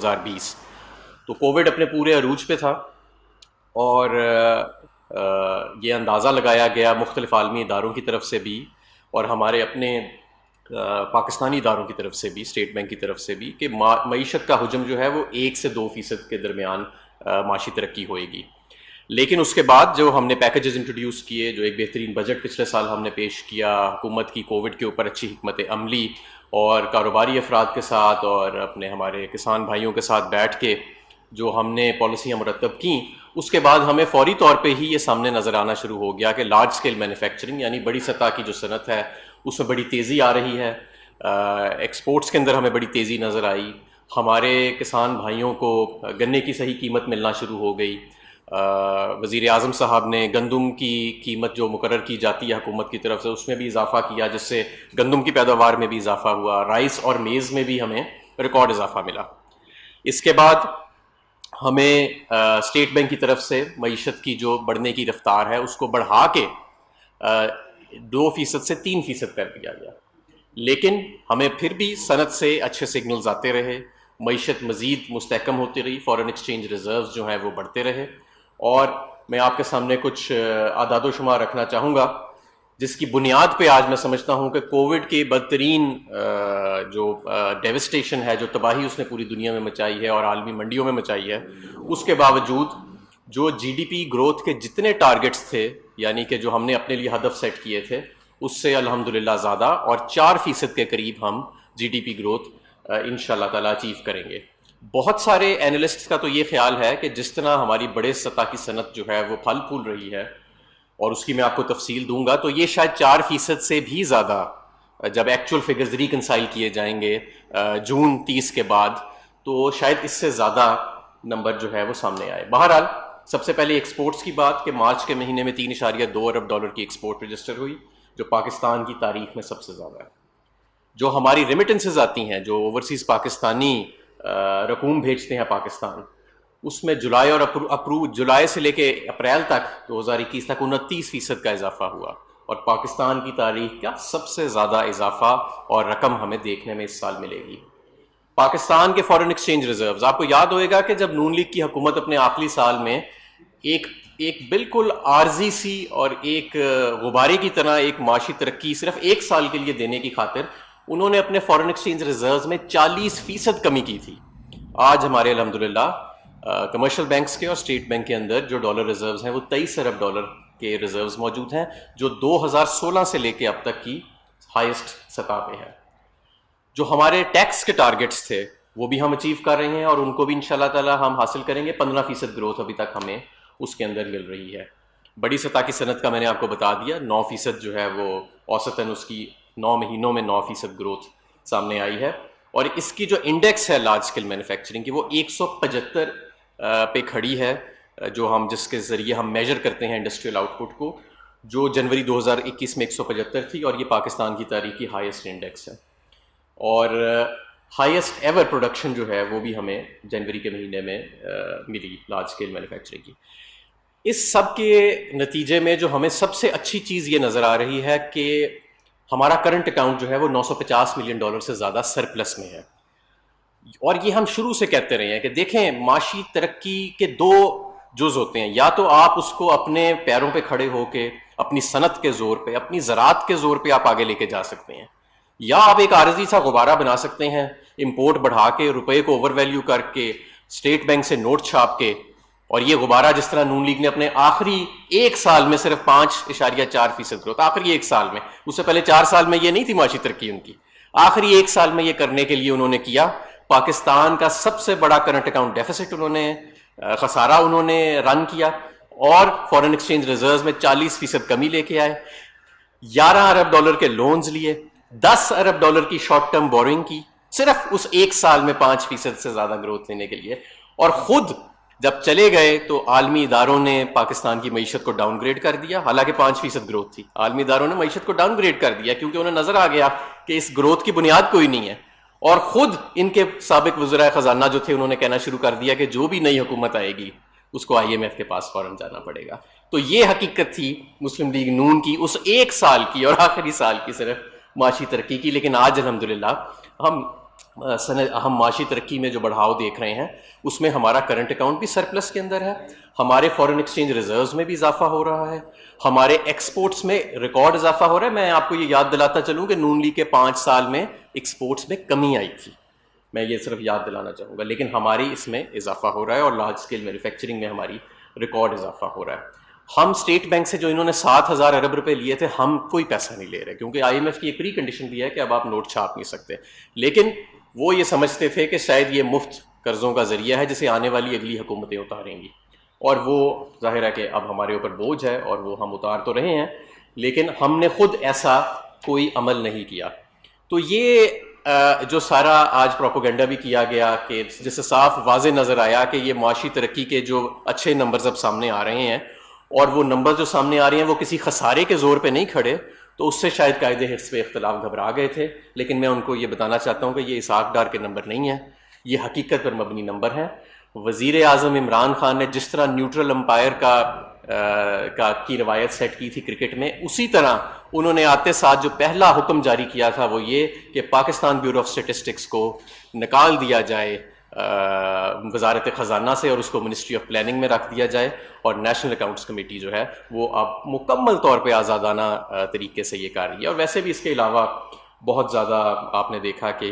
2020. تو کووڈ اپنے پورے عروج پہ تھا اور یہ اندازہ لگایا گیا مختلف عالمی اداروں کی طرف سے بھی اور ہمارے اپنے پاکستانی اداروں کی طرف سے بھی، اسٹیٹ بینک کی طرف سے بھی، کہ معیشت کا حجم جو ہے وہ 1 سے 2% کے درمیان معاشی ترقی ہوئے گی. لیکن اس کے بعد جو ہم نے پیکیجز انٹروڈیوس کیے، جو ایک بہترین بجٹ پچھلے سال ہم نے پیش کیا، حکومت کی کووڈ کے اوپر اچھی حکمت عملی اور کاروباری افراد کے ساتھ اور اپنے ہمارے کسان بھائیوں کے ساتھ بیٹھ کے جو ہم نے پالیسیاں مرتب کیں، اس کے بعد ہمیں فوری طور پہ ہی یہ سامنے نظر آنا شروع ہو گیا کہ لارج اسکیل مینوفیکچرنگ یعنی بڑی سطح کی جو صنعت ہے اس میں بڑی تیزی آ رہی ہے. ایکسپورٹس کے اندر ہمیں بڑی تیزی نظر آئی. ہمارے کسان بھائیوں کو گنے کی صحیح قیمت ملنا شروع ہو گئی. وزیر اعظم صاحب نے گندم کی قیمت جو مقرر کی جاتی ہے حکومت کی طرف سے اس میں بھی اضافہ کیا، جس سے گندم کی پیداوار میں بھی اضافہ ہوا. رائس اور میز میں بھی ہمیں ریکارڈ اضافہ ملا. اس کے بعد ہمیں اسٹیٹ بینک کی طرف سے معیشت کی جو بڑھنے کی رفتار ہے اس کو بڑھا کے 2% سے 3% کر دیا گیا. لیکن ہمیں پھر بھی صنعت سے اچھے سگنلز آتے رہے، معیشت مزید مستحکم ہوتی رہی، فارن ایکسچینج ریزروز جو ہیں وہ بڑھتے رہے. اور میں آپ کے سامنے کچھ اعداد و شمار رکھنا چاہوں گا جس کی بنیاد پہ آج میں سمجھتا ہوں کہ کووڈ کے بدترین جو ڈیوسٹیشن ہے، جو تباہی اس نے پوری دنیا میں مچائی ہے اور عالمی منڈیوں میں مچائی ہے، اس کے باوجود جو جی ڈی پی گروتھ کے جتنے ٹارگٹس تھے، یعنی کہ جو ہم نے اپنے لیے ہدف سیٹ کیے تھے، اس سے الحمدللہ زیادہ اور 4% کے قریب ہم جی ڈی پی گروتھ انشاءاللہ تعالیٰ اچیو کریں گے. بہت سارے اینالسٹس کا تو یہ خیال ہے کہ جس طرح ہماری بڑے سطح کی صنعت جو ہے وہ پھل پھول رہی ہے، اور اس کی میں آپ کو تفصیل دوں گا، تو یہ شاید 4% سے بھی زیادہ جب ایکچوئل فگرز ریکنسائل کیے جائیں گے جون 30 کے بعد، تو شاید اس سے زیادہ نمبر جو ہے وہ سامنے آئے. بہرحال سب سے پہلے ایکسپورٹس کی بات کہ مارچ کے مہینے میں $3.2 ارب کی ایکسپورٹ رجسٹر ہوئی، جو پاکستان کی تاریخ میں سب سے زیادہ ہے. جو ہماری ریمیٹنسز آتی ہیں، جو اوورسیز پاکستانی رقوم بھیجتے ہیں پاکستان، اس میں جولائی اور جولائی سے لے کے اپریل تک 2021 تک 29% کا اضافہ ہوا، اور پاکستان کی تاریخ کا سب سے زیادہ اضافہ اور رقم ہمیں دیکھنے میں اس سال ملے گی. پاکستان کے فارن ایکسچینج ریزروز، آپ کو یاد ہوئے گا کہ جب نون لیگ کی حکومت اپنے آخری سال میں ایک بالکل عارضی سی اور ایک غبارے کی طرح ایک معاشی ترقی صرف 1 سال کے لیے دینے کی خاطر انہوں نے اپنے فارن ایکسچینج ریزروز میں 40% کمی کی تھی. آج ہمارے الحمدللہ کمرشل بینکس کے اور اسٹیٹ بینک کے اندر جو ڈالر ریزروز ہیں وہ $23 ارب کے ریزروز موجود ہیں، جو 2016 سے لے کے اب تک کی ہائیسٹ سطح پہ ہے. جو ہمارے ٹیکس کے ٹارگٹس تھے وہ بھی ہم اچیو کر رہے ہیں، اور ان کو بھی انشاءاللہ تعالی ہم حاصل کریں گے. 15% گروتھ ابھی تک ہمیں اس کے اندر مل رہی ہے. بڑی سطح کی صنعت کا میں نے آپ کو بتا دیا، 9% جو ہے وہ اوسطاً اس کی 9 مہینوں میں 9% گروتھ سامنے آئی ہے. اور اس کی جو انڈیکس ہے لارج اسکیل مینوفیکچرنگ کی، وہ 175 پہ کھڑی ہے، جو جس کے ذریعے ہم میجر کرتے ہیں انڈسٹریل آؤٹ پٹ کو، جو جنوری 2021 میں 175 تھی، اور یہ پاکستان کی تاریخ کی ہائیسٹ انڈیکس ہے. اور ہائیسٹ ایور پروڈکشن جو ہے وہ بھی ہمیں جنوری کے مہینے میں ملی لارج اسکیل مینوفیکچرنگ کی. اس سب کے نتیجے میں جو ہمیں سب سے اچھی چیز یہ نظر آ رہی ہے کہ ہمارا کرنٹ اکاؤنٹ جو ہے وہ $950 ملین سے زیادہ سرپلس میں ہے. اور یہ ہم شروع سے کہتے رہے ہیں کہ دیکھیں، معاشی ترقی کے 2 جز ہوتے ہیں، یا تو آپ اس کو اپنے پیروں پہ کھڑے ہو کے اپنی صنعت کے زور پہ، اپنی زراعت کے زور پہ آپ آگے لے کے جا سکتے ہیں، یا آپ ایک عارضی سا غبارہ بنا سکتے ہیں، امپورٹ بڑھا کے، روپے کو اوور ویلیو کر کے، اسٹیٹ بینک سے نوٹ چھاپ کے. اور یہ غبارہ جس طرح نون لیگ نے اپنے آخری 1 سال میں صرف 5.4% گروتھ، آخری 1 سال میں، اس سے پہلے 4 سال میں یہ نہیں تھی معاشی ترقی ان کی، آخری 1 سال میں یہ کرنے کے لیے انہوں نے کیا. پاکستان کا سب سے بڑا کرنٹ اکاؤنٹ ڈیفیسٹ انہوں نے، خسارہ انہوں نے رن کیا، اور فارن ایکسچینج ریزروز میں 40% کمی لے کے آئے. $11 ارب کے لونز لیے، $10 ارب کی شارٹ ٹرم بورنگ کی، صرف اس 1 سال میں 5% سے زیادہ گروتھ لینے کے لیے. اور خود جب چلے گئے تو عالمی اداروں نے پاکستان کی معیشت کو ڈاؤن گریڈ کر دیا، حالانکہ 5% گروتھ تھی. عالمی اداروں نے معیشت کو ڈاؤن گریڈ کر دیا کیونکہ انہیں نظر آ گیا کہ اس گروتھ کی بنیاد کوئی نہیں ہے. اور خود ان کے سابق وزراء خزانہ جو تھے انہوں نے کہنا شروع کر دیا کہ جو بھی نئی حکومت آئے گی اس کو IMF کے پاس فوراً جانا پڑے گا. تو یہ حقیقت تھی مسلم لیگ نون کی اس 1 سال کی اور آخری سال کی صرف معاشی ترقی کی. لیکن آج الحمدللہ ہم ہم معاشی ترقی میں جو بڑھاؤ دیکھ رہے ہیں اس میں ہمارا کرنٹ اکاؤنٹ بھی سرپلس کے اندر ہے، ہمارے فارن ایکسچینج ریزروز میں بھی اضافہ ہو رہا ہے، ہمارے ایکسپورٹس میں ریکارڈ اضافہ ہو رہا ہے۔ میں آپ کو یہ یاد دلاتا چلوں کہ نون لیگ کے 5 سال میں ایکسپورٹس میں کمی آئی تھی، میں یہ صرف یاد دلانا چاہوں گا، لیکن ہماری اس میں اضافہ ہو رہا ہے اور لارج اسکیل مینوفیکچرنگ میں ہماری ریکارڈ اضافہ ہو رہا ہے۔ ہم اسٹیٹ بینک سے جو انہوں نے 7,000 ارب روپے لیے تھے، ہم کوئی پیسہ نہیں لے رہے، کیونکہ آئی ایم ایف کی ایک پری کنڈیشن بھی ہے کہ اب آپ نوٹ چھاپ نہیں سکتے، لیکن وہ یہ سمجھتے تھے کہ شاید یہ مفت قرضوں کا ذریعہ ہے جسے آنے والی اگلی حکومتیں اتاریں گی، اور وہ ظاہر ہے کہ اب ہمارے اوپر بوجھ ہے اور وہ ہم اتار تو رہے ہیں، لیکن ہم نے خود ایسا کوئی عمل نہیں کیا۔ تو یہ جو سارا آج پروپیگنڈا بھی کیا گیا کہ جس سے صاف واضح نظر آیا کہ یہ معاشی ترقی کے جو اچھے نمبرز اب سامنے آ رہے ہیں، اور وہ نمبر جو سامنے آ رہے ہیں وہ کسی خسارے کے زور پہ نہیں کھڑے، تو اس سے شاید قائد حفظ پہ اختلاف گھبرا گئے تھے، لیکن میں ان کو یہ بتانا چاہتا ہوں کہ یہ اسحاق ڈار کے نمبر نہیں ہیں، یہ حقیقت پر مبنی نمبر ہیں۔ وزیر اعظم عمران خان نے جس طرح نیوٹرل امپائر کی روایت سیٹ کی تھی کرکٹ میں، اسی طرح انہوں نے آتے ساتھ جو پہلا حکم جاری کیا تھا وہ یہ کہ پاکستان بیورو آف اسٹیٹسٹکس کو نکال دیا جائے وزارت خزانہ سے اور اس کو منسٹری آف پلاننگ میں رکھ دیا جائے، اور نیشنل اکاؤنٹس کمیٹی جو ہے وہ اب مکمل طور پہ آزادانہ طریقے سے یہ کر رہی ہے۔ اور ویسے بھی اس کے علاوہ بہت زیادہ آپ نے دیکھا کہ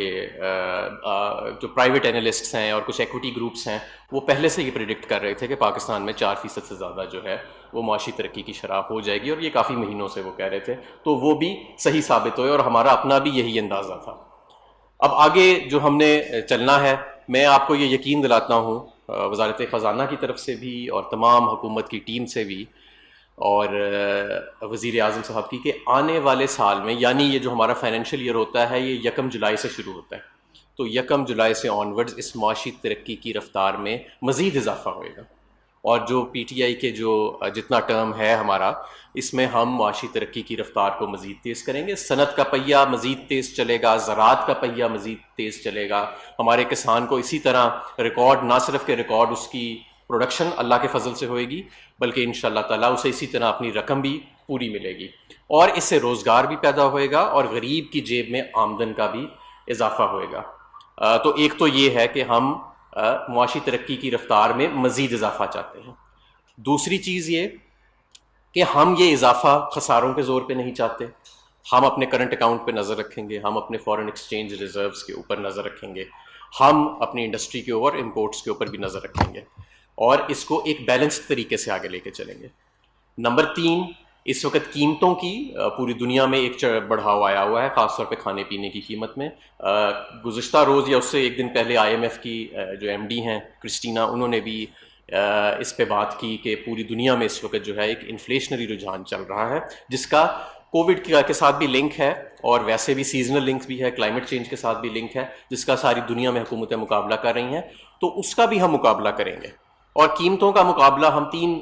جو پرائیویٹ اینالسٹس ہیں اور کچھ ایکوٹی گروپس ہیں وہ پہلے سے یہ پریڈکٹ کر رہے تھے کہ پاکستان میں 4% سے زیادہ جو ہے وہ معاشی ترقی کی شرح ہو جائے گی، اور یہ کافی مہینوں سے وہ کہہ رہے تھے، تو وہ بھی صحیح ثابت ہوئے اور ہمارا اپنا بھی یہی اندازہ تھا۔ اب آگے جو ہم نے چلنا ہے، میں آپ کو یہ یقین دلاتا ہوں وزارت خزانہ کی طرف سے بھی اور تمام حکومت کی ٹیم سے بھی اور وزیر اعظم صاحب کی، کہ آنے والے سال میں، یعنی یہ جو ہمارا فائنینشیل ایئر ہوتا ہے یہ 1 جولائی سے شروع ہوتا ہے، تو 1 جولائی سے آنورڈز اس معاشی ترقی کی رفتار میں مزید اضافہ ہوئے گا، اور جو پی ٹی آئی کے جو جتنا ٹرم ہے ہمارا، اس میں ہم معاشی ترقی کی رفتار کو مزید تیز کریں گے، صنعت کا پہیہ مزید تیز چلے گا، زراعت کا پہیہ مزید تیز چلے گا، ہمارے کسان کو اسی طرح ریکارڈ، نہ صرف کہ ریکارڈ اس کی پروڈکشن اللہ کے فضل سے ہوئے گی، بلکہ انشاءاللہ تعالیٰ اسے اسی طرح اپنی رقم بھی پوری ملے گی، اور اس سے روزگار بھی پیدا ہوئے گا اور غریب کی جیب میں آمدن کا بھی اضافہ ہوئے گا۔ تو ایک تو یہ ہے کہ ہم معاشی ترقی کی رفتار میں مزید اضافہ چاہتے ہیں۔ دوسری چیز یہ کہ ہم یہ اضافہ خساروں کے زور پہ نہیں چاہتے، ہم اپنے کرنٹ اکاؤنٹ پہ نظر رکھیں گے، ہم اپنے فارن ایکسچینج ریزروز کے اوپر نظر رکھیں گے، ہم اپنی انڈسٹری کے اوپر، امپورٹس کے اوپر بھی نظر رکھیں گے، اور اس کو ایک بیلنسڈ طریقے سے آگے لے کے چلیں گے۔ نمبر 3، اس وقت قیمتوں کی پوری دنیا میں ایک بڑھاؤ آیا ہوا ہے، خاص طور پہ کھانے پینے کی قیمت میں۔ گزشتہ روز یا اس سے ایک دن پہلے آئی ایم ایف کی جو ایم ڈی ہیں کرسٹینا، انہوں نے بھی اس پہ بات کی کہ پوری دنیا میں اس وقت جو ہے ایک انفلیشنری رجحان چل رہا ہے، جس کا کووڈ کے ساتھ بھی لنک ہے، اور ویسے بھی سیزنل لنک بھی ہے، کلائمیٹ چینج کے ساتھ بھی لنک ہے، جس کا ساری دنیا میں حکومتیں مقابلہ کر رہی ہیں، تو اس کا بھی ہم مقابلہ کریں گے، اور قیمتوں کا مقابلہ ہم 3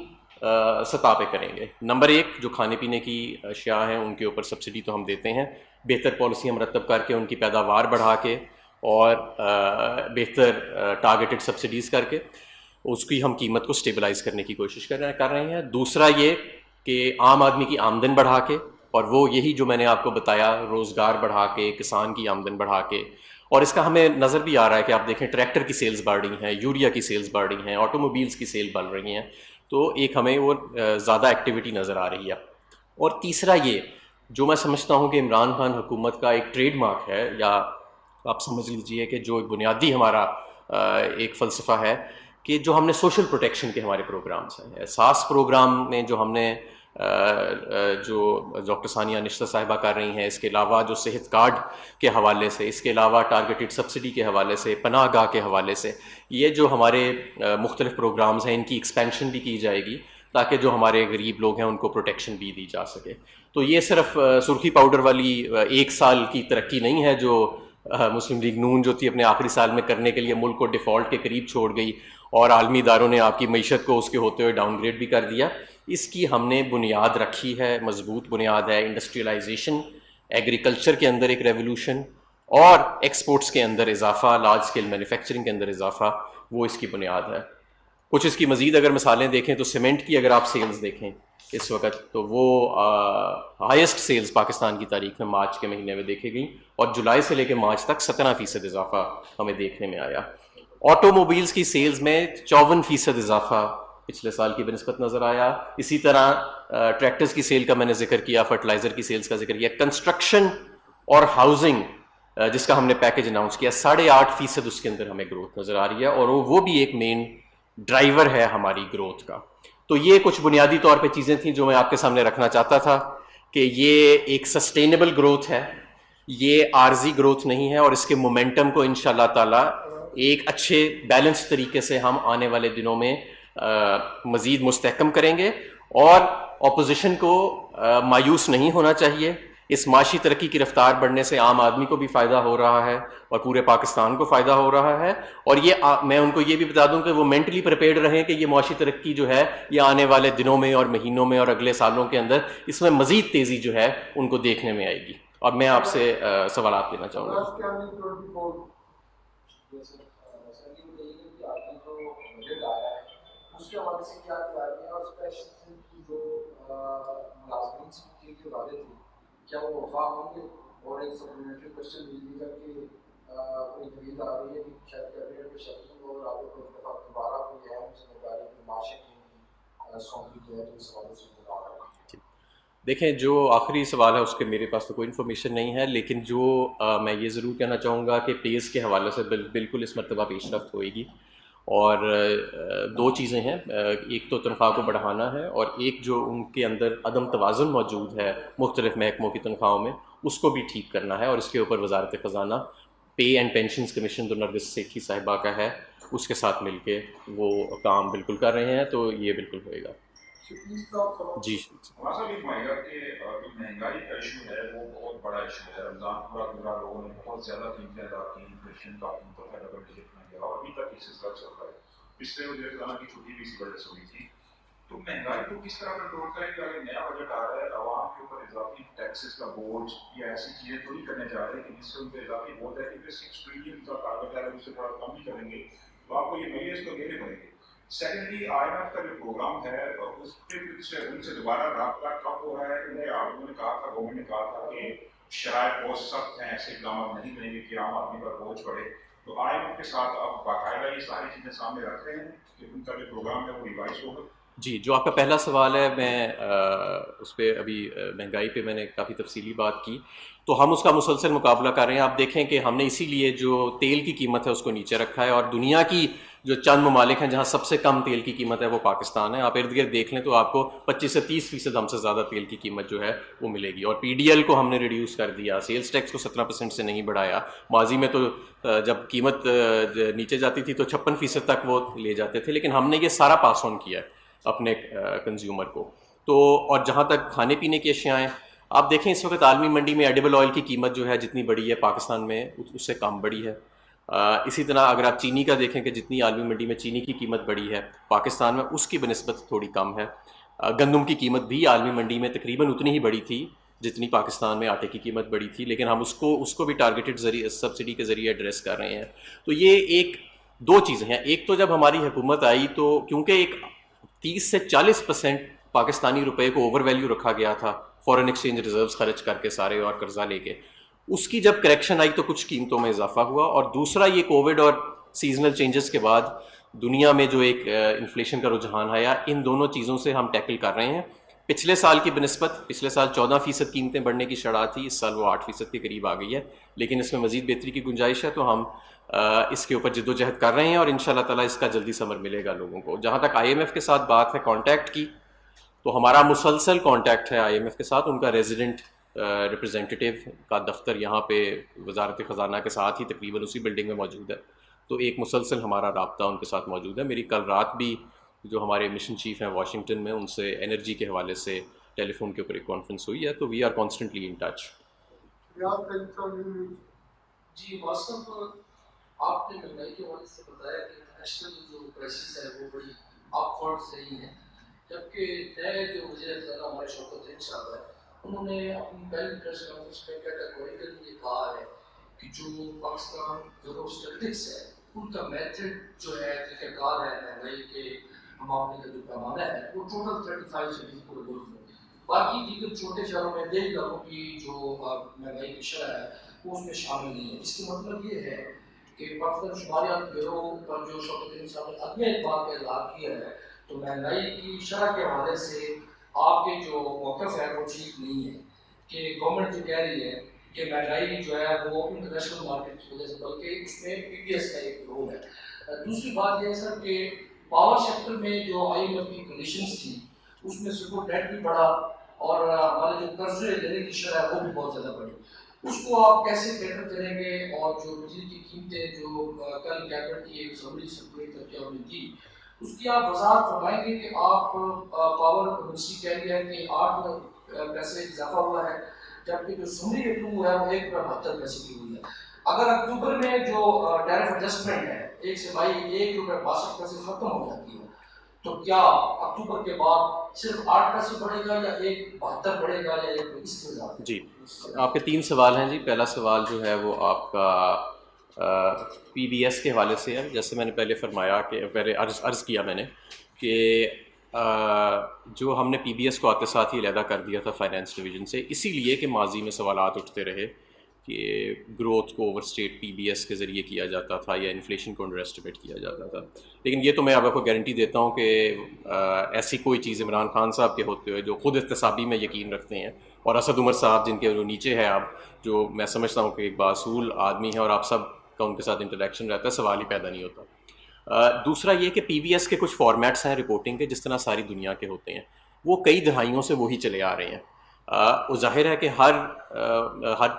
سطح پہ کریں گے۔ نمبر 1، جو کھانے پینے کی اشیاء ہیں ان کے اوپر سبسڈی تو ہم دیتے ہیں، بہتر پالیسیاں مرتب کر کے ان کی پیداوار بڑھا کے اور بہتر ٹارگیٹڈ سبسڈیز کر کے اس کی ہم قیمت کو سٹیبلائز کرنے کی کوشش کر رہے ہیں۔ دوسرا یہ کہ عام آدمی کی آمدن بڑھا کے، اور وہ یہی جو میں نے آپ کو بتایا، روزگار بڑھا کے، کسان کی آمدن بڑھا کے، اور اس کا ہمیں نظر بھی آ رہا ہے کہ آپ دیکھیں ٹریکٹر کی سیلز بڑھ رہی ہیں، یوریا کی سیلز بڑھ رہی ہیں، آٹو موبیلز کی سیل بڑھ رہی ہیں، تو ایک ہمیں وہ زیادہ ایکٹیویٹی نظر آ رہی ہے۔ اور تیسرا یہ جو میں سمجھتا ہوں کہ عمران خان حکومت کا ایک ٹریڈ مارک ہے، یا آپ سمجھ لیجئے کہ جو ایک بنیادی ہمارا ایک فلسفہ ہے، کہ جو ہم نے سوشل پروٹیکشن کے ہمارے پروگرامز ہیں، احساس پروگرام میں جو ہم نے جو ڈاکٹر ثانیہ نشتر صاحبہ کر رہی ہیں، اس کے علاوہ جو صحت کارڈ کے حوالے سے، اس کے علاوہ ٹارگیٹڈ سبسڈی کے حوالے سے، پناہ گاہ کے حوالے سے، یہ جو ہمارے مختلف پروگرامز ہیں ان کی ایکسپینشن بھی کی جائے گی، تاکہ جو ہمارے غریب لوگ ہیں ان کو پروٹیکشن بھی دی جا سکے۔ تو یہ صرف سرخی پاؤڈر والی 1 سال کی ترقی نہیں ہے جو مسلم لیگ نون جو تھی اپنے آخری سال میں کرنے کے لیے ملک کو ڈیفالٹ کے قریب چھوڑ گئی، اور عالمی اداروں نے آپ کی معیشت کو اس کے ہوتے ہوئے ڈاؤن گریڈ بھی کر دیا۔ اس کی ہم نے بنیاد رکھی ہے، مضبوط بنیاد ہے، انڈسٹریلائزیشن، ایگریکلچر کے اندر ایک ریولوشن، اور ایکسپورٹس کے اندر اضافہ، لارج اسکیل مینوفیکچرنگ کے اندر اضافہ، وہ اس کی بنیاد ہے۔ کچھ اس کی مزید اگر مثالیں دیکھیں تو سیمنٹ کی اگر آپ سیلز دیکھیں اس وقت تو وہ ہائیسٹ سیلز پاکستان کی تاریخ میں مارچ کے مہینے میں دیکھی گئیں اور جولائی سے لے کے مارچ تک 17% اضافہ ہمیں دیکھنے میں آیا. آٹو موبائلز کی سیلز میں 54% اضافہ پچھلے سال کی بنسبت نظر آیا. اسی طرح ٹریکٹرز کی سیل کا میں نے ذکر کیا, فرٹیلائزر کی سیلز کا ذکر کیا. کنسٹرکشن اور ہاؤسنگ جس کا ہم نے پیکج اناؤنس کیا 8.5% اس کے اندر ہمیں گروتھ نظر آ رہی ہے, اور وہ بھی ایک مین ڈرائیور ہے ہماری گروتھ کا. تو یہ کچھ بنیادی طور پہ چیزیں تھیں جو میں آپ کے سامنے رکھنا چاہتا تھا کہ یہ ایک سسٹینیبل گروتھ ہے, یہ عارضی گروتھ نہیں ہے, اور اس کے مومنٹم کو انشاءاللہ تعالی ایک اچھے بیلنس طریقے سے ہم آنے والے دنوں میں مزید مستحکم کریں گے. اور اپوزیشن کو مایوس نہیں ہونا چاہیے. اس معاشی ترقی کی رفتار بڑھنے سے عام آدمی کو بھی فائدہ ہو رہا ہے اور پورے پاکستان کو فائدہ ہو رہا ہے. اور یہ میں ان کو یہ بھی بتا دوں کہ وہ مینٹلی پریپیئرڈ رہیں کہ یہ معاشی ترقی جو ہے یہ آنے والے دنوں میں اور مہینوں میں اور اگلے سالوں کے اندر اس میں مزید تیزی جو ہے ان کو دیکھنے میں آئے گی. اور میں آپ سے سوالات لینا چاہوں گا. اس کے حوالے سے کیا تیاری ہے, اور اسپیشل جو ملازمین کے وعدے تھے کیا وہ وفا ہوں گے؟ اور ایک سپلیمنٹری کوشچن بجلی کا کہ کوئی امید آ رہی ہے کہ شاید کیبنٹ کے شکل اور آگے کوئی دفعہ دوبارہ کوئی اہم ذمہ داری کی معاشی کی سونپی گئی ہے تو اس حوالے سے بتا رہا ہے. دیکھیں, جو آخری سوال ہے اس کے میرے پاس تو کوئی انفارمیشن نہیں ہے, لیکن جو میں یہ ضرور کہنا چاہوں گا کہ پیز کے حوالے سے بالکل اس مرتبہ پیش رفت ہوئے گی. اور دو چیزیں ہیں, ایک تو تنخواہ کو بڑھانا ہے, اور ایک جو ان کے اندر عدم توازن موجود ہے مختلف محکموں کی تنخواہوں میں اس کو بھی ٹھیک کرنا ہے. اور اس کے اوپر وزارت خزانہ پے اینڈ پینشنز کمیشن جو نرگس سیٹھی صاحبہ کا ہے اس کے ساتھ مل کے وہ کام بالکل کر رہے ہیں, تو یہ بالکل ہوئے گا. جی مہنگائی کا ایشو ہے وہ بہت بڑا ایشو ہے. رمضان پورا لوگوں نے بہت زیادہ قیمتیں ادا کی, انفلیشن کا ڈبل ڈجٹ میں گیا اور ابھی تک یہ سلسلہ چل رہا ہے. پچھلے وزیر خانہ کی چھٹی بھی اسی وجہ سے ہوئی تھی. تو مہنگائی کو کس طرح کنٹرول کریں گے؟ اگر نیا بجٹ آ رہا ہے عوام کے اوپر اضافی ٹیکسز کا بوجھ یا ایسی چیزیں تھوڑی کرنے جا رہے ہیں کہ جس سے ان پہ اضافی بوجھ ہے, کیونکہ 6 ٹریلین کا ٹارگیٹ ہے, اس سے تھوڑا کم ہی کریں گے تو آپ کو یہ میجرز تو لینے پڑیں گے. سیکنڈلی IMF کا جو پروگرام ہے اس پہ ان سے دوبارہ رابطہ کب ہو رہا ہے؟ کیونکہ آپ لوگوں نے کہا تھا, گورنمنٹ نے کہا تھا کہ شرائط بہت سخت ہیں, ایسے اقدامات نہیں کریں گے کہ عام آدمی پر بوجھ پڑے. تو IMF کے ساتھ آپ باقاعدہ یہ ساری چیزیں سامنے رکھ رہے ہیں کہ ان کا جو پروگرام ہے وہ ریوائز ہوگا؟ جی, جو آپ کا پہلا سوال ہے میں اس پہ ابھی مہنگائی پہ میں نے کافی تفصیلی بات کی, تو ہم اس کا مسلسل مقابلہ کر رہے ہیں. آپ دیکھیں کہ ہم نے اسی لیے جو تیل کی قیمت ہے اس کو نیچے رکھا ہے, اور دنیا کی جو چند ممالک ہیں جہاں سب سے کم تیل کی قیمت ہے وہ پاکستان ہے. آپ ارد گرد دیکھ لیں تو آپ کو 25 سے 30% ہم سے زیادہ تیل کی قیمت جو ہے وہ ملے گی. اور PDL کو ہم نے ریڈیوس کر دیا, سیلز ٹیکس کو 17% سے نہیں بڑھایا. ماضی میں تو جب قیمت نیچے جاتی تھی تو 56% تک وہ لے جاتے تھے, لیکن ہم نے یہ سارا پاس آن کیا ہے اپنے کنزیومر کو. تو اور جہاں تک کھانے پینے کی اشیاء ہیں, آپ دیکھیں اس وقت عالمی منڈی میں ایڈیبل آئل کی قیمت جو ہے جتنی بڑی ہے پاکستان میں اس سے کم بڑی ہے. اسی طرح اگر آپ چینی کا دیکھیں کہ جتنی عالمی منڈی میں چینی کی قیمت بڑی ہے پاکستان میں اس کی بنسبت تھوڑی کم ہے. گندم کی قیمت بھی عالمی منڈی میں تقریباً اتنی ہی بڑی تھی جتنی پاکستان میں آٹے کی قیمت بڑی تھی, لیکن ہم اس کو بھی ٹارگیٹڈ سبسڈی کے ذریعے ایڈریس کر رہے ہیں. تو یہ ایک دو چیزیں ہیں. ایک تو جب ہماری حکومت آئی تو کیونکہ ایک 30 سے 40% پاکستانی روپے کو اوور ویلیو رکھا گیا تھا فورن ایکسچینج ریزروز خرچ کر کے سارے اور قرضہ لے کے, اس کی جب کریکشن آئی تو کچھ قیمتوں میں اضافہ ہوا. اور دوسرا یہ کووڈ اور سیزنل چینجز کے بعد دنیا میں جو ایک انفلیشن کا رجحان آیا, ان دونوں چیزوں سے ہم ٹیکل کر رہے ہیں. پچھلے سال کی بنسبت پچھلے سال 14% قیمتیں بڑھنے کی شرح تھی, اس سال وہ 8% کے قریب آ گئی ہے, لیکن اس میں مزید بہتری کی گنجائش ہے. تو ہم اس کے اوپر جد و جہد کر رہے ہیں اور انشاءاللہ تعالیٰ اس کا جلدی ثمر ملے گا لوگوں کو. جہاں تک IMF کے ساتھ بات ہے کانٹیکٹ کی, تو ہمارا مسلسل کانٹیکٹ ہے IMF کے ساتھ. ان کا ریزیڈنٹ ریپرزینٹیٹیو کا دفتر یہاں پہ وزارت خزانہ کے ساتھ ہی تقریباً اسی بلڈنگ میں موجود ہے, تو ایک مسلسل ہمارا رابطہ ان کے ساتھ موجود ہے. میری کل رات بھی جو ہمارے مشن چیف ہیں واشنگٹن میں, ان سے انرجی کے حوالے سے ٹیلی فون کے اوپر ایک کانفرنس ہوئی ہے, تو we are constantly in touch. جی موسم آپ نے مہنگائی کے حوالے سے بتایا کہ انٹرنیشنل جو پرائسز ہے وہ بڑی اپ ورڈ رہی ہیں, جبکہ نئے جو وزیر خزانہ ہمارے شوکت الدین صاحب ہیں انہوں نے اپنی پہلی پریس کانفرنس میں کیٹاگوریکلی یہ کہا ہے کہ جو پاکستان جو اسٹیٹکس ہے ان کا میتھڈ جو ہے طریقہ کار ہے مہنگائی کے معاملے کا جو پیمانہ ہے وہ ٹوٹل 35 سے پورے ملک میں، باقی دیگر چھوٹے شہروں میں دیہی علاقوں کی جو مہنگائی کی شرح ہے وہ اس میں شامل نہیں ہے۔ اس کا مطلب یہ ہے کہ پاکستان شماریات بیورو پر جو شوکت کریم صاحب نے عدم اعتماد کا اظہار کیا ہے تو مہنگائی کی شرح کے حوالے سے آپ کے جو موقف ہے وہ ٹھیک نہیں ہے کہ گورنمنٹ جو کہہ رہی ہے کہ مہنگائی جو ہے وہ انٹرنیشنل مارکیٹ کی وجہ سے، بلکہ اس میں پی پی ایس کا ایک رول ہے۔ دوسری بات یہ ہے سر کہ پاور سیکٹر میں جو آئی ایم ایف کی کنڈیشنز تھیں اس میں سپورٹ ڈیٹ بھی بڑھا اور ہمارے جو قرضے لینے کی شرح ہے وہ بھی بہت زیادہ بڑھی، اس کو آپ کیسے بیٹر کریں گے؟ اور جو بجلی کی قیمتیں جو کل کیبنٹ کی ایک اسمبلی سرکولیٹ کر کے آپ نے دی اس کی آپ وضاحت فرمائیں گے کہ آپ پاور منسٹری کہہ رہی ہے کہ 8 پیسے اضافہ ہوا ہے جبکہ جو سمری ریٹو ہے وہ 1 روپے 72 پیسے کی ہوئی ہے۔ اگر اکتوبر میں جو ٹیرف ایڈجسٹمنٹ ہے 1 سے 1 روپے 62 پیسے ختم ہو جاتی ہے تو کیا اکتوبر کے بعد صرف 8 پیسے بڑھے گا یا 1.72 بڑھے گا یا اس کے ساتھ؟ جی آپ کے 3 سوال ہیں جی۔ پہلا سوال جو ہے وہ آپ کا پی بی ایس کے حوالے سے ہے۔ جیسے میں نے پہلے فرمایا کہ پہلے عرض کیا میں نے کہ جو ہم نے پی بی ایس کو آتے ساتھ ہی علیحدہ کر دیا تھا فائنانس ڈویژن سے، اسی لیے کہ ماضی میں سوالات اٹھتے رہے کہ گروتھ کو اوور اسٹیٹ پی بی ایس کے ذریعے کیا جاتا تھا یا انفلیشن کو انڈر ایسٹیمیٹ کیا جاتا تھا۔ لیکن یہ تو میں آپ کو گارنٹی دیتا ہوں کہ ایسی کوئی چیز عمران خان صاحب کے ہوتے ہوئے جو خود احتسابی میں یقین رکھتے ہیں، اور اسد عمر صاحب جن کے جو نیچے ہے آپ، جو میں سمجھتا ہوں کہ ایک باصول آدمی ہے اور آپ سب کا ان کے ساتھ انٹریکشن رہتا ہے، سوال ہی پیدا نہیں ہوتا۔ دوسرا یہ کہ پی بی ایس کے کچھ فارمیٹس ہیں رپورٹنگ کے جس طرح ساری دنیا کے ہوتے ہیں، وہ کئی دہائیوں سے وہی چلے آ رہے ہیں۔ وہ ظاہر ہے کہ ہر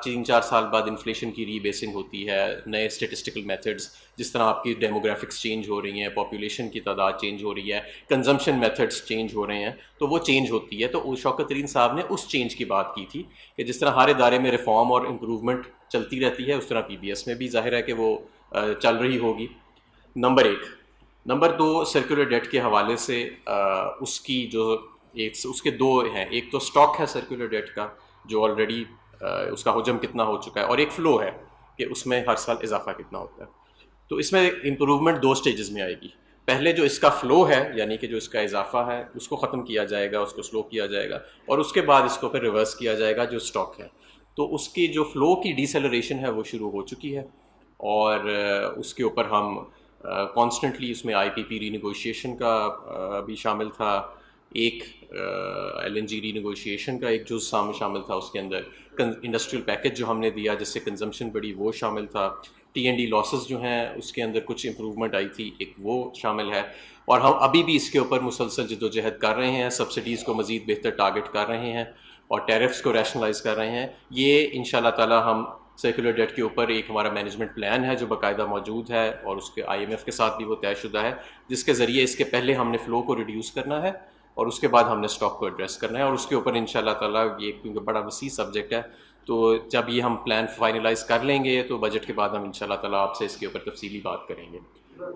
3-4 سال بعد انفلیشن کی ری بیسنگ ہوتی ہے، نئے اسٹیٹسٹیکل میتھڈز، جس طرح آپ کی ڈیموگرافکس چینج ہو رہی ہیں، پاپولیشن کی تعداد چینج ہو رہی ہے، کنزمپشن میتھڈز چینج ہو رہے ہیں، تو وہ چینج ہوتی ہے۔ تو شوکت ترین صاحب نے اس چینج کی بات کی تھی کہ جس طرح ہر ادارے میں ریفارم اور امپروومنٹ چلتی رہتی ہے، اس طرح پی بی ایس میں بھی ظاہر ہے کہ وہ چل رہی ہوگی۔ نمبر 1۔ نمبر 2، سرکولر ڈیٹ کے حوالے سے اس کی جو اس کے 2 ہیں، ایک تو سٹاک ہے سرکولر ڈیٹ کا جو آلریڈی اس کا حجم کتنا ہو چکا ہے، اور ایک فلو ہے کہ اس میں ہر سال اضافہ کتنا ہوتا ہے۔ تو اس میں امپروومنٹ 2 سٹیجز میں آئے گی۔ پہلے جو اس کا فلو ہے، یعنی کہ جو اس کا اضافہ ہے، اس کو ختم کیا جائے گا، اس کو سلو کیا جائے گا، اور اس کے بعد اس کو پھر ریورس کیا جائے گا جو سٹاک ہے۔ تو اس کی جو فلو کی ڈیسیلریشن ہے وہ شروع ہو چکی ہے، اور اس کے اوپر ہم کانسٹنٹلی اس میں آئی پی پی ری نیگوشیشن کا بھی شامل تھا، ایک ایل این جی ری نیگوشیشن کا ایک جز شامل تھا، اس کے اندر انڈسٹریل پیکج جو ہم نے دیا جس سے کنزمپشن بڑی وہ شامل تھا، ٹی این ڈی لاسز جو ہیں اس کے اندر کچھ امپروومنٹ آئی تھی، ایک وہ شامل ہے، اور ہم ابھی بھی اس کے اوپر مسلسل جد و جہد کر رہے ہیں، سبسڈیز کو مزید بہتر ٹارگٹ کر رہے ہیں اور ٹیرفس کو ریشنلائز کر رہے ہیں۔ یہ ان شاء اللہ تعالیٰ ہم سرکولر ڈیٹ کے اوپر ایک ہمارا مینجمنٹ پلان ہے جو باقاعدہ موجود ہے، اور اس کے آئی ایم ایف کے ساتھ بھی وہ طے شدہ ہے، جس کے ذریعے اس کے پہلے ہم نے فلو کو ریڈیوس کرنا ہے اور اس کے بعد ہم نے اسٹاک کو ایڈریس کرنا ہے، اور اس کے اوپر ان شاء اللہ تعالیٰ یہ کیونکہ بڑا وسیع سبجیکٹ ہے تو جب یہ ہم پلان فائنلائز کر لیں گے تو بجٹ کے بعد ہم ان شاء اللہ تعالیٰ آپ سے اس کے اوپر تفصیلی بات کریں گے۔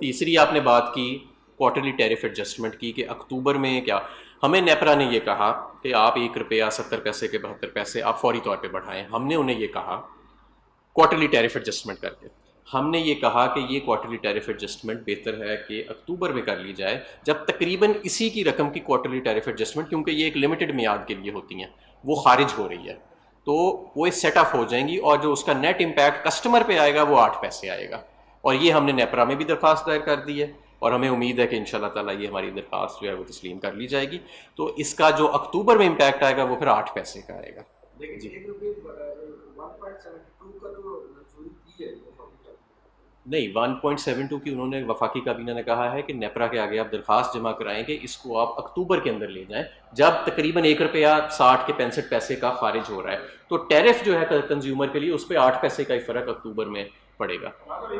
تیسری آپ نے بات کی کوارٹرلی ٹیرف ایڈجسٹمنٹ کی کہ اکتوبر میں کیا، ہمیں نیپرا نے یہ کہا کہ آپ 1 روپیہ 70 پیسے کے 72 پیسے آپ فوری طور پہ بڑھائیں۔ ہم نے انہیں یہ کہا کوارٹرلی ٹیرف ایڈجسٹمنٹ کر کے، ہم نے یہ کہا کہ یہ کوارٹرلی ٹیرف ایڈجسٹمنٹ بہتر ہے کہ اکتوبر میں کر لی جائے، جب تقریباً اسی کی رقم کی کوارٹرلی ٹیرف ایڈجسٹمنٹ، کیونکہ یہ ایک لمیٹڈ میعاد کے لیے ہوتی ہیں، وہ خارج ہو رہی ہے تو وہ سیٹ اپ ہو جائیں گی، اور جو اس کا نیٹ امپیکٹ کسٹمر پہ آئے گا وہ 8 پیسے آئے گا، اور یہ ہم نے نیپرا میں بھی درخواست دائر کر دی ہے، اور ہمیں امید ہے کہ انشاءاللہ تعالیٰ یہ ہماری درخواست جو ہے وہ تسلیم کر لی جائے گی، تو اس کا جو اکتوبر میں امپیکٹ آئے گا وہ پھر 8 پیسے کا آئے گا۔ لیکن 1.72 کا تو منظوری کی ہے نہیں، 1.72 کی انہوں نے وفاقی کابینہ نے کہا ہے کہ نیپرا کے آگے آپ درخواست جمع کرائیں کہ اس کو آپ اکتوبر کے اندر لے جائیں، جب تقریباً 1 روپیہ 60 کے 65 پیسے کا خارج ہو رہا ہے، تو ٹیرف جو ہے کنزیومر کے لیے اس پہ 8 پیسے کا ہی فرق اکتوبر میں پڑے گا۔ ہمارے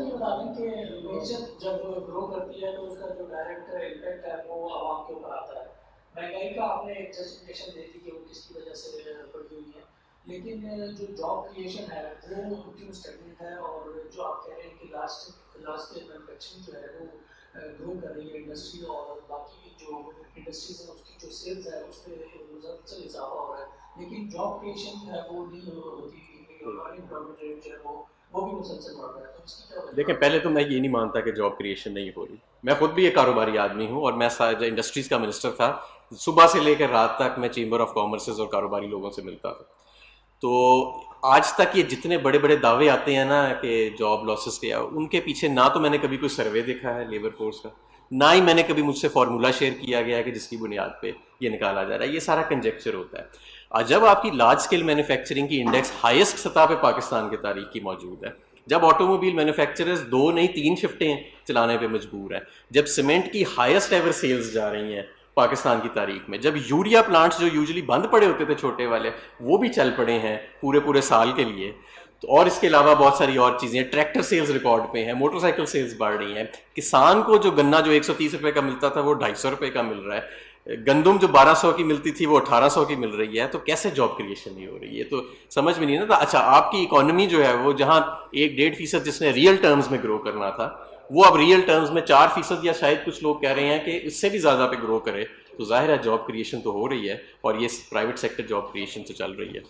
یہ بتا دیں کہ معیشت جب گرو کرتی ہے تو اس کا جو ڈائریکٹ امپیکٹ ہے وہ عوام کے اوپر آتا ہے۔ مہنگائی کا آپ نے ایک جسٹیفکیشن دے دی کہ وہ کس کی وجہ سے بڑھی ہوئی ہے، لیکن جو جاب کریشن ہے وہ کیوں اسٹیگننٹ ہے، اور جو آپ کہہ رہے ہیں کہ لاسٹ مینوفیکچرنگ جو ہے وہ گرو کر رہی ہے انڈسٹری، اور باقی جو انڈسٹریز ہیں اس کی جو سیلز ہے اس پہ مسلسل اضافہ ہو رہا ہے، لیکن جاب کریشن جو ہے وہ نہیں ہوتی انپلائمنٹ ریٹ جو ہے وہ بھی مسلسل بڑھ رہا ہے، تو اس کی کیا وجہ؟ دیکھیں پہلے تو میں یہ نہیں مانتا کہ جاب کریشن نہیں ہو رہی. میں خود بھی ایک کاروباری آدمی ہوں اور میں انڈسٹریز کا منسٹر تھا. صبح سے لے کر رات تک میں چیمبر آف کامرسز اور کاروباری لوگوں سے ملتا تھا. تو آج تک یہ جتنے بڑے بڑے دعوے آتے ہیں نا کہ جاب لاسز کے، ان کے پیچھے نہ تو میں نے کبھی کوئی سروے دیکھا ہے لیبر فورس کا، نہ ہی میں نے کبھی مجھ سے فارمولا شیئر کیا گیا ہے کہ جس کی بنیاد پہ یہ نکالا جا رہا ہے. یہ سارا کنجیکچر ہوتا ہے. جب آپ کی لارج اسکیل مینوفیکچرنگ کی انڈیکس ہائیسٹ سطح پہ پاکستان کی تاریخ کی موجود ہے، جب آٹو موبائل مینوفیکچررز 2 نہیں 3 شفٹیں چلانے پہ مجبور ہیں، جب سیمنٹ کی ہائیسٹ ایور سیلز جا رہی ہیں پاکستان کی تاریخ میں، جب یوریا پلانٹس جو یوزلی بند پڑے ہوتے تھے چھوٹے والے وہ بھی چل پڑے ہیں پورے سال کے لیے، تو اور اس کے علاوہ بہت ساری اور چیزیں، ٹریکٹر سیلز ریکارڈ پہ ہیں، موٹر سائیکل سیلز بڑھ رہی ہیں، کسان کو جو گنا جو 130 روپے کا ملتا تھا وہ 250 روپے کا مل رہا ہے، گندم جو 1200 کی ملتی تھی وہ 1800 کی مل رہی ہے. تو کیسے جاب کریشن نہیں ہو رہی ہے؟ تو سمجھ میں نہیں نا. اچھا آپ کی اکانومی جو ہے وہ جہاں 1-1.5% جس نے ریئل ٹرمز میں گرو کرنا تھا وہ اب ریئل ٹرمز میں 4% یا شاید کچھ لوگ کہہ رہے ہیں کہ اس سے بھی زیادہ پہ گرو کرے، تو ظاہر ہے جاب کریشن تو ہو رہی ہے اور یہ پرائیویٹ سیکٹر جاب کریشن سے چل رہی ہے.